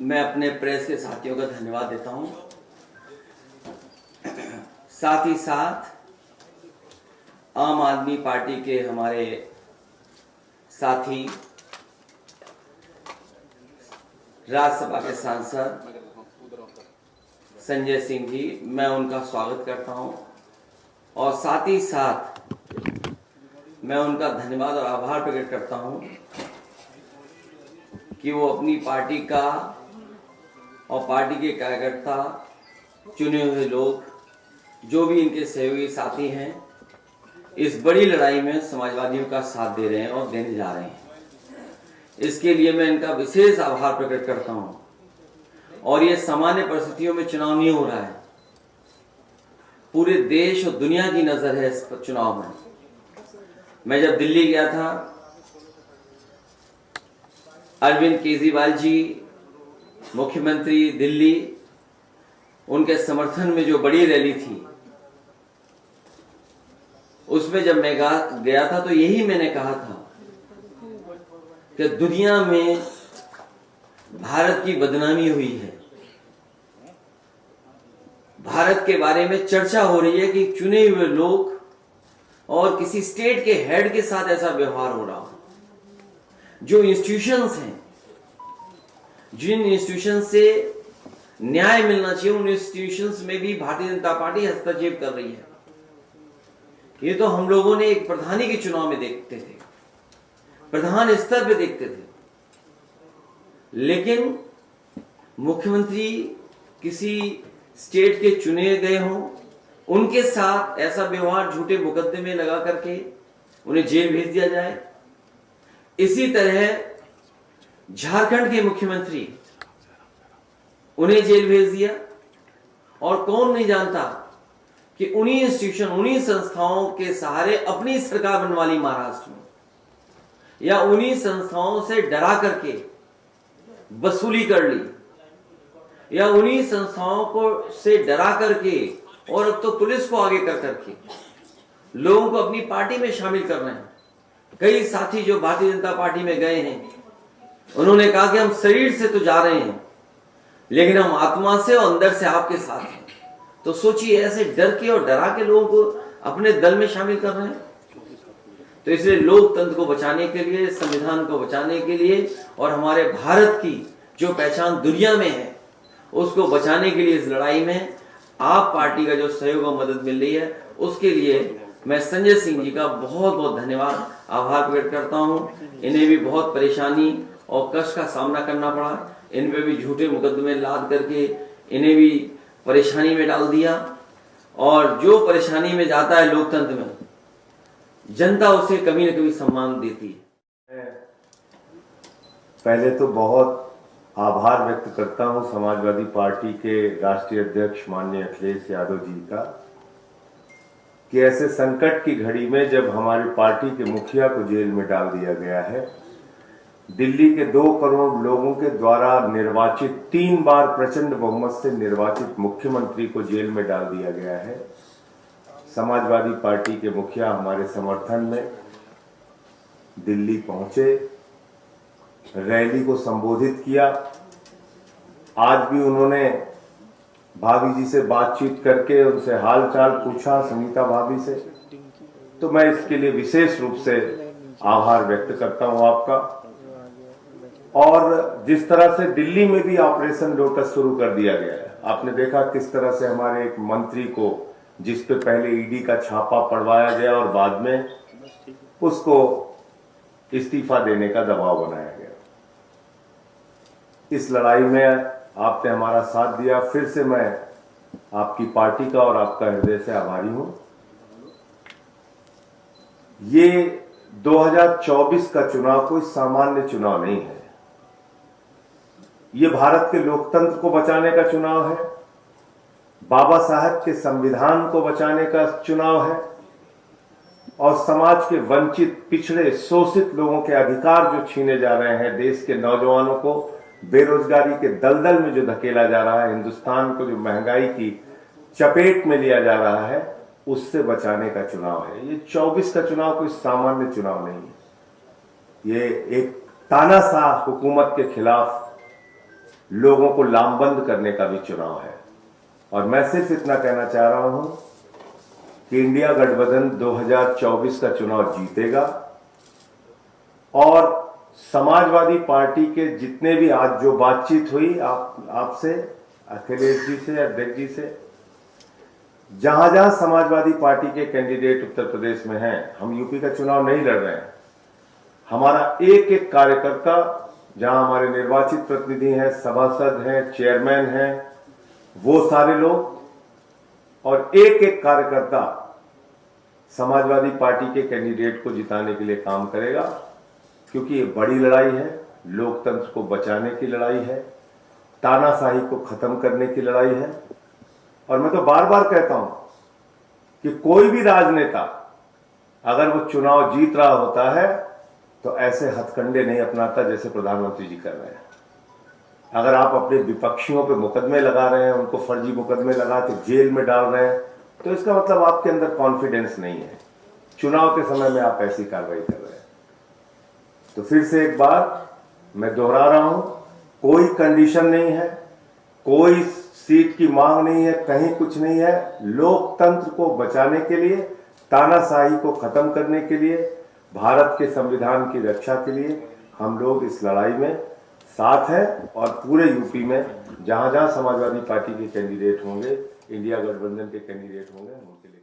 मैं अपने प्रेस के साथियों का धन्यवाद देता हूं। साथ ही साथ आम आदमी पार्टी के हमारे साथी राज्यसभा के सांसद संजय सिंह जी, मैं उनका स्वागत करता हूं और साथ ही साथ मैं उनका धन्यवाद और आभार प्रकट करता हूं कि वो अपनी पार्टी का और पार्टी के कार्यकर्ता, चुने हुए लोग, जो भी इनके सहयोगी साथी हैं, इस बड़ी लड़ाई में समाजवादियों का साथ दे रहे हैं और देने जा रहे हैं। इसके लिए मैं इनका विशेष आभार प्रकट करता हूं। और ये सामान्य परिस्थितियों में चुनाव नहीं हो रहा है, पूरे देश और दुनिया की नजर है इस चुनाव में। मैं जब दिल्ली गया था, अरविंद केजरीवाल जी मुख्यमंत्री दिल्ली, उनके समर्थन में जो बड़ी रैली थी, उसमें जब मैं गया था तो यही मैंने कहा था कि दुनिया में भारत की बदनामी हुई है। भारत के बारे में चर्चा हो रही है कि चुने हुए लोग और किसी स्टेट के हेड के साथ ऐसा व्यवहार हो रहा हो। जो इंस्टीट्यूशंस हैं, जिन इंस्टीट्यूशन से न्याय मिलना चाहिए, उन इंस्टीट्यूशंस में भी भारतीय जनता पार्टी हस्तक्षेप कर रही है। ये तो हम लोगों ने एक प्रधानी के चुनाव में देखते थे, प्रधान स्तर पे देखते थे, लेकिन मुख्यमंत्री किसी स्टेट के चुने गए हों, उनके साथ ऐसा व्यवहार, झूठे मुकदमे लगा करके उन्हें जेल भेज दिया जाए। इसी तरह झारखंड के मुख्यमंत्री, उन्हें जेल भेज दिया। और कौन नहीं जानता कि उन्हीं इंस्टीट्यूशन, उन्हीं संस्थाओं के सहारे अपनी सरकार बनवा ली महाराष्ट्र में, या उन्हीं संस्थाओं से डरा करके वसूली कर ली, या उन्हीं संस्थाओं को से डरा करके और अब तो पुलिस को आगे कर करके लोगों को अपनी पार्टी में शामिल कर रहे हैं। कई साथी जो भारतीय जनता पार्टी में गए हैं, उन्होंने कहा कि हम शरीर से तो जा रहे हैं, लेकिन हम आत्मा से और अंदर से आपके साथ हैं। तो सोचिए, ऐसे डर के और डरा के लोगों को अपने दल में शामिल कर रहे हैं। तो इसलिए लोकतंत्र को बचाने के लिए, संविधान को बचाने के लिए और हमारे भारत की जो पहचान दुनिया में है, उसको बचाने के लिए इस लड़ाई में आप पार्टी का जो सहयोग और मदद मिल रही है, उसके लिए मैं संजय सिंह जी का बहुत बहुत धन्यवाद, आभार प्रकट करता हूं। इन्हें भी बहुत परेशानी और कष्ट का सामना करना पड़ा, इन पे भी झूठे मुकदमे लाद करके इन्हें भी परेशानी में डाल दिया। और जो परेशानी में जाता है लोकतंत्र में, जनता उसे कभी न कभी सम्मान देती है। पहले तो बहुत आभार व्यक्त करता हूं समाजवादी पार्टी के राष्ट्रीय अध्यक्ष माननीय अखिलेश यादव जी का, कि ऐसे संकट की घड़ी में जब हमारी पार्टी के मुखिया को जेल में डाल दिया गया है, दिल्ली के 2 करोड़ लोगों के द्वारा निर्वाचित, 3 बार प्रचंड बहुमत से निर्वाचित मुख्यमंत्री को जेल में डाल दिया गया है, समाजवादी पार्टी के मुखिया हमारे समर्थन में दिल्ली पहुंचे, रैली को संबोधित किया। आज भी उन्होंने भाभी जी से बातचीत करके उनसे हालचाल पूछा, संगीता भाभी से। तो मैं इसके लिए विशेष रूप से आभार व्यक्त करता हूं आपका। और जिस तरह से दिल्ली में भी ऑपरेशन लोटस शुरू कर दिया गया है, आपने देखा किस तरह से हमारे एक मंत्री को, जिस पे पहले ईडी का छापा पड़वाया गया और बाद में उसको इस्तीफा देने का दबाव बनाया गया। इस लड़ाई में आपने हमारा साथ दिया। फिर से मैं आपकी पार्टी का और आपका हृदय से आभारी हूं। ये 2024 का चुनाव कोई सामान्य चुनाव नहीं है, ये भारत के लोकतंत्र को बचाने का चुनाव है, बाबा साहब के संविधान को बचाने का चुनाव है, और समाज के वंचित, पिछड़े, शोषित लोगों के अधिकार जो छीने जा रहे हैं, देश के नौजवानों को बेरोजगारी के दलदल में जो धकेला जा रहा है, हिंदुस्तान को जो महंगाई की चपेट में लिया जा रहा है, उससे बचाने का चुनाव है। ये 24 का चुनाव कोई सामान्य चुनाव नहीं है। ये एक तानाशाह हुकूमत के खिलाफ लोगों को लामबंद करने का भी चुनाव है। और मैं सिर्फ इतना कहना चाह रहा हूं कि इंडिया गठबंधन 2024 का चुनाव जीतेगा और समाजवादी पार्टी के जितने भी आज जो बातचीत हुई आपसे, अखिलेश जी से, अध्यक्ष जी से, जहां जहां समाजवादी पार्टी के कैंडिडेट उत्तर प्रदेश में हैं, हम यूपी का चुनाव नहीं लड़ रहे हैं, हमारा एक एक कार्यकर्ता, जहां हमारे निर्वाचित प्रतिनिधि हैं, सभासद हैं, चेयरमैन हैं, वो सारे लोग और एक एक कार्यकर्ता समाजवादी पार्टी के कैंडिडेट को जिताने के लिए काम करेगा, क्योंकि ये बड़ी लड़ाई है, लोकतंत्र को बचाने की लड़ाई है, तानाशाही को खत्म करने की लड़ाई है। और मैं तो बार बार कहता हूं कि कोई भी राजनेता अगर वो चुनाव जीत रहा होता है तो ऐसे हथकंडे नहीं अपनाता जैसे प्रधानमंत्री जी कर रहे हैं। अगर आप अपने विपक्षियों पे मुकदमे लगा रहे हैं, उनको फर्जी मुकदमे लगा के जेल में डाल रहे हैं, तो इसका मतलब आपके अंदर कॉन्फिडेंस नहीं है। चुनाव के समय में आप ऐसी कार्रवाई कर रहे हैं। तो फिर से एक बार मैं दोहरा रहा हूं, कोई कंडीशन नहीं है, कोई सीट की मांग नहीं है, कहीं कुछ नहीं है। लोकतंत्र को बचाने के लिए, तानाशाही को खत्म करने के लिए, भारत के संविधान की रक्षा के लिए हम लोग इस लड़ाई में साथ हैं। और पूरे यूपी में जहां जहां समाजवादी पार्टी के कैंडिडेट होंगे, इंडिया गठबंधन के कैंडिडेट होंगे, उनके लिए